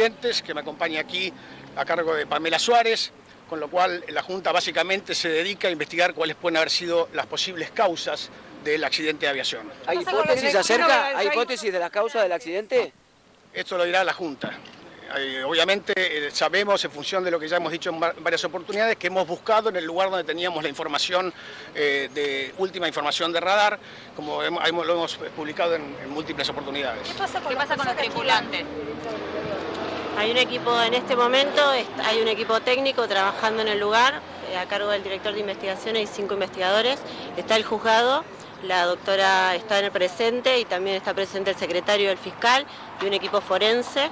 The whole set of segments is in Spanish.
accidentes, que me acompaña aquí a cargo de Pamela Suárez, con lo cual la Junta básicamente se dedica a investigar cuáles pueden haber sido las posibles causas del accidente de aviación. ¿Hay hipótesis acerca? ¿Hay hipótesis de las causas del accidente? Esto lo dirá la Junta. Obviamente sabemos, en función de lo que ya hemos dicho en varias oportunidades, que hemos buscado en el lugar donde teníamos la información, última información de radar, como lo hemos publicado en múltiples oportunidades. ¿Qué pasa con los tripulantes? Hay un equipo en este momento, hay un equipo técnico trabajando en el lugar, a cargo del director de investigaciones y 5 investigadores. Está el juzgado, la doctora está en el presente y también está presente el secretario del fiscal y un equipo forense.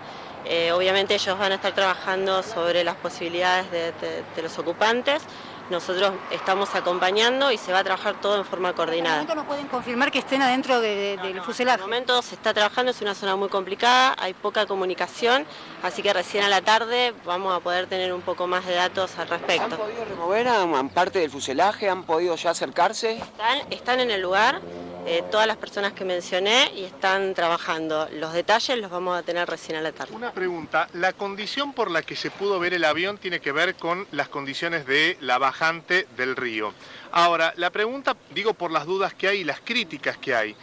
Obviamente ellos van a estar trabajando sobre las posibilidades de los ocupantes. Nosotros estamos acompañando y se va a trabajar todo en forma coordinada. ¿No pueden confirmar que estén adentro del fuselaje? En el momento se está trabajando, es una zona muy complicada, hay poca comunicación, así que recién a la tarde vamos a poder tener un poco más de datos al respecto. ¿Han podido remover a parte del fuselaje? ¿Han podido ya acercarse? Están en el lugar. Todas las personas que mencioné y están trabajando. Los detalles los vamos a tener recién a la tarde. Una pregunta, la condición por la que se pudo ver el avión tiene que ver con las condiciones de la bajante del río. Ahora, la pregunta, digo por las dudas que hay y las críticas que hay.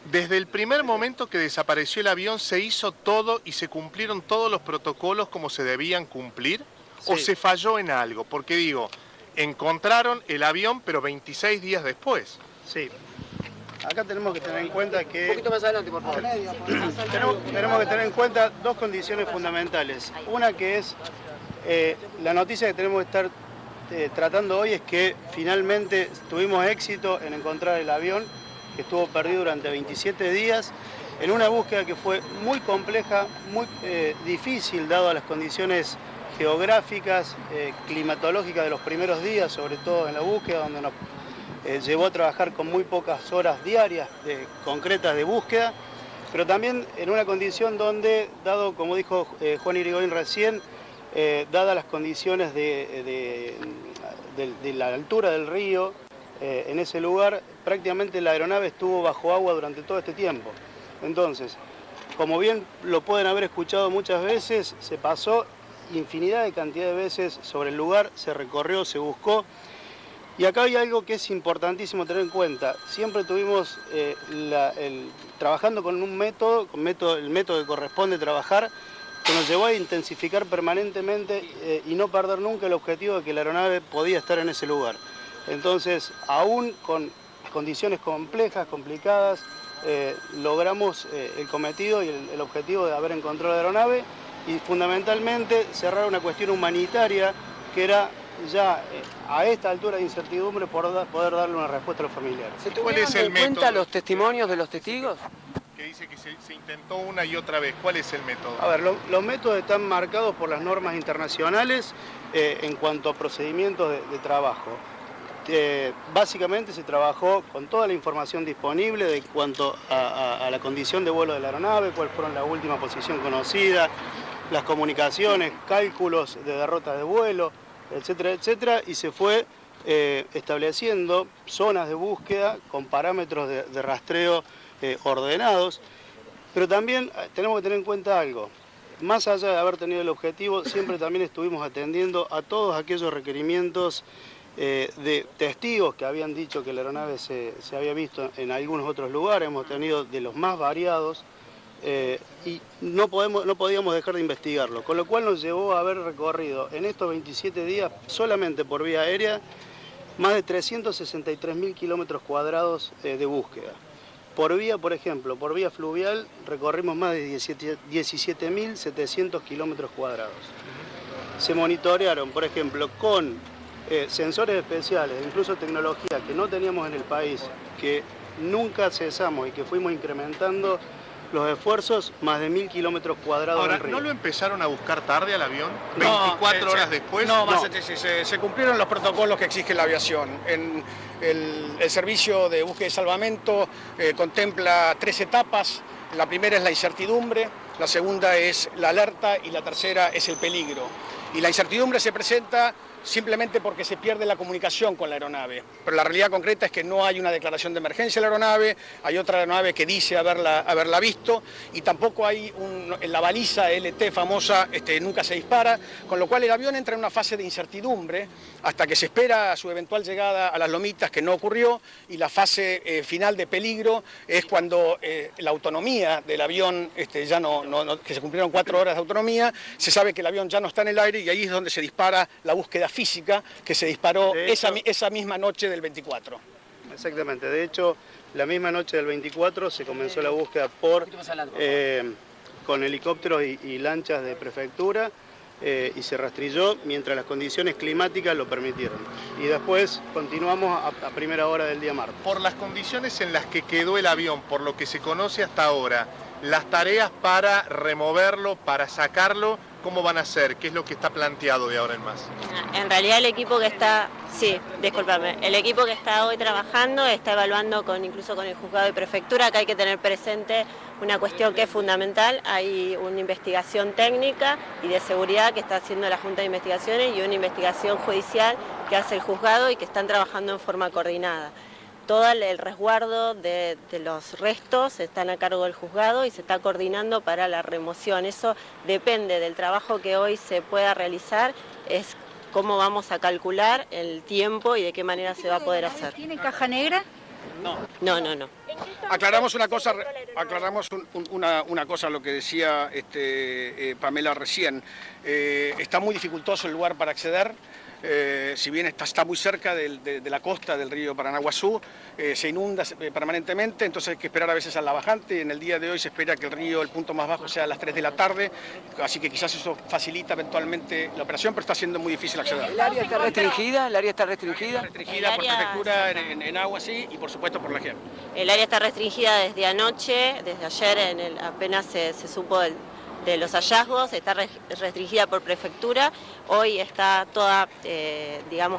Desde el primer momento que desapareció el avión, ¿se hizo todo y se cumplieron todos los protocolos como se debían cumplir? Sí. ¿O se falló en algo? Porque digo, encontraron el avión, pero 26 días después. Sí. Acá tenemos que tener en cuenta que... Un poquito más adelante, por favor. Tenemos que tener en cuenta dos condiciones fundamentales. Una que es, la noticia que tenemos que estar tratando hoy es que finalmente tuvimos éxito en encontrar el avión, que estuvo perdido durante 27 días, en una búsqueda que fue muy compleja, muy difícil, dado a las condiciones geográficas, climatológicas de los primeros días, sobre todo en la búsqueda, donde nos llevó a trabajar con muy pocas horas diarias concretas de búsqueda, pero también en una condición donde, dado, como dijo Juan Irigoyen recién, dadas las condiciones de la altura del río, en ese lugar prácticamente la aeronave estuvo bajo agua durante todo este tiempo. Entonces, como bien lo pueden haber escuchado muchas veces, se pasó infinidad de cantidad de veces sobre el lugar, se recorrió, se buscó. Y acá hay algo que es importantísimo tener en cuenta. Siempre tuvimos trabajando con un método, el método que corresponde trabajar, que nos llevó a intensificar permanentemente y no perder nunca el objetivo de que la aeronave podía estar en ese lugar. Entonces, aún con condiciones complejas, complicadas, logramos el cometido y el objetivo de haber encontrado la aeronave y fundamentalmente cerrar una cuestión humanitaria que era ya a esta altura de incertidumbre poder darle una respuesta a los familiares. ¿Se tuvieron en cuenta los testimonios de los testigos? Que dice que se intentó una y otra vez. ¿Cuál es el método? A ver, los métodos están marcados por las normas internacionales en cuanto a procedimientos de trabajo. Básicamente se trabajó con toda la información disponible de cuanto a la condición de vuelo de la aeronave, cuál fueron la última posición conocida, las comunicaciones, cálculos de derrotas de vuelo, etcétera, etcétera, y se fue estableciendo zonas de búsqueda con parámetros de rastreo ordenados, pero también tenemos que tener en cuenta algo. Más allá de haber tenido el objetivo, siempre también estuvimos atendiendo a todos aquellos requerimientos de testigos que habían dicho que la aeronave se había visto en algunos otros lugares. Hemos tenido de los más variados y no podíamos dejar de investigarlo, con lo cual nos llevó a haber recorrido en estos 27 días solamente por vía aérea más de 363.000 kilómetros cuadrados de búsqueda. Por vía, por ejemplo, por vía fluvial recorrimos más de 17.700 kilómetros cuadrados. Se monitorearon, por ejemplo, con sensores especiales, incluso tecnología que no teníamos en el país, que nunca cesamos y que fuimos incrementando los esfuerzos, más de 1.000 kilómetros cuadrados. Ahora, en río. ¿no lo empezaron a buscar tarde al avión? ¿24 horas después? No, se cumplieron los protocolos que exige la aviación. El servicio de búsqueda y salvamento contempla 3 etapas. La primera es la incertidumbre, la segunda es la alerta y la tercera es el peligro. Y la incertidumbre se presenta simplemente porque se pierde la comunicación con la aeronave. Pero la realidad concreta es que no hay una declaración de emergencia en la aeronave, hay otra aeronave que dice haberla visto, y tampoco hay en la baliza LT famosa nunca se dispara, con lo cual el avión entra en una fase de incertidumbre hasta que se espera su eventual llegada a las Lomitas, que no ocurrió, y la fase final de peligro es cuando la autonomía del avión, ya que se cumplieron 4 horas de autonomía, se sabe que el avión ya no está en el aire y ahí es donde se dispara la búsqueda física que se disparó esa misma noche del 24. Exactamente, de hecho, la misma noche del 24 se comenzó la búsqueda con helicópteros y lanchas de prefectura y se rastrilló mientras las condiciones climáticas lo permitieron. Y después continuamos a primera hora del día martes. Por las condiciones en las que quedó el avión, por lo que se conoce hasta ahora, las tareas para removerlo, para sacarlo, ¿cómo van a ser? ¿Qué es lo que está planteado de ahora en más? En realidad el equipo que está, el equipo que está hoy trabajando está evaluando incluso con el juzgado de prefectura, que hay que tener presente una cuestión que es fundamental. Hay una investigación técnica y de seguridad que está haciendo la Junta de Investigaciones y una investigación judicial que hace el juzgado y que están trabajando en forma coordinada. Todo el resguardo de los restos están a cargo del juzgado y se está coordinando para la remoción. Eso depende del trabajo que hoy se pueda realizar, es cómo vamos a calcular el tiempo y de qué manera se va a poder hacer. ¿Tiene caja negra? No. No. Aclaramos una cosa, a lo que decía Pamela recién. Está muy dificultoso el lugar para acceder. Si bien está muy cerca de la costa del río Paranaguazú, se inunda permanentemente, entonces hay que esperar a veces a la bajante. En el día de hoy se espera que el punto más bajo sea a las 3 de la tarde, así que quizás eso facilita eventualmente la operación, pero está siendo muy difícil acceder. ¿El área está restringida? ¿El área está restringida? Restringida por prefectura en agua, sí, y por supuesto por la GEM. El área está restringida desde anoche, desde ayer apenas se supo de los hallazgos, está restringida por prefectura. Hoy está toda,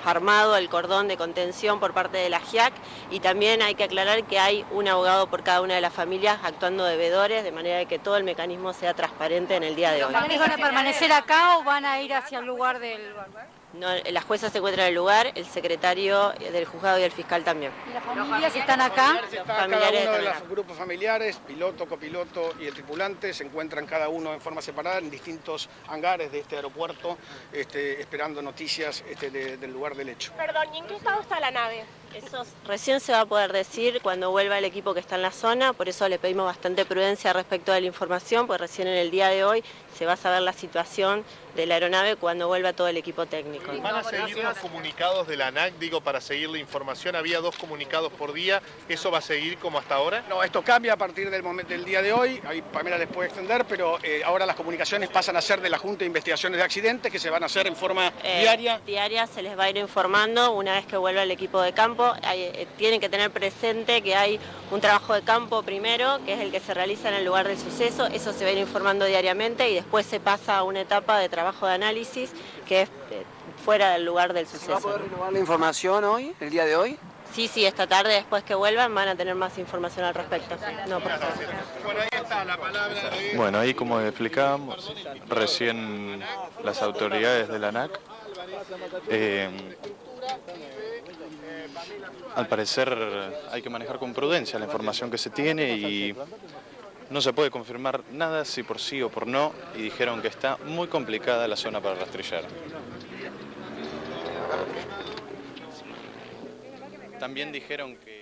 armado el cordón de contención por parte de la GIAC, y también hay que aclarar que hay un abogado por cada una de las familias actuando de veedores, de manera que todo el mecanismo sea transparente en el día de hoy. ¿Van a permanecer acá o van a ir hacia el lugar del lugar? No, la jueza se encuentra en el lugar, el secretario del juzgado y el fiscal también. ¿Y las familias están acá? Cada uno de los grupos familiares, piloto, copiloto y el tripulante, se encuentran cada uno en forma separada en distintos hangares de este aeropuerto, esperando noticias del lugar del hecho. Perdón, ¿y en qué estado está la nave? Eso recién se va a poder decir cuando vuelva el equipo que está en la zona, por eso le pedimos bastante prudencia respecto de la información, porque recién en el día de hoy se va a saber la situación de la aeronave cuando vuelva todo el equipo técnico. ¿Van a seguir los comunicados de la ANAC, para seguir la información? Había 2 comunicados por día, ¿eso va a seguir como hasta ahora? No, esto cambia a partir del día de hoy, ahí Pamela les puede extender, pero ahora las comunicaciones pasan a ser de la Junta de Investigaciones de Accidentes, que se van a hacer en forma diaria. Diaria se les va a ir informando una vez que vuelva el equipo de campo. Tienen que tener presente que hay un trabajo de campo primero, que es el que se realiza en el lugar del suceso, eso se va a ir informando diariamente y después se pasa a una etapa de trabajo de análisis que es fuera del lugar del suceso. ¿Se va a poder renovar la información hoy, el día de hoy? Sí, esta tarde después que vuelvan van a tener más información al respecto. No, por favor. Bueno, ahí está la palabra de... Bueno, ahí como explicábamos, recién las autoridades de la ANAC, al parecer hay que manejar con prudencia la información que se tiene y no se puede confirmar nada si por sí o por no, y dijeron que está muy complicada la zona para rastrillar. También dijeron que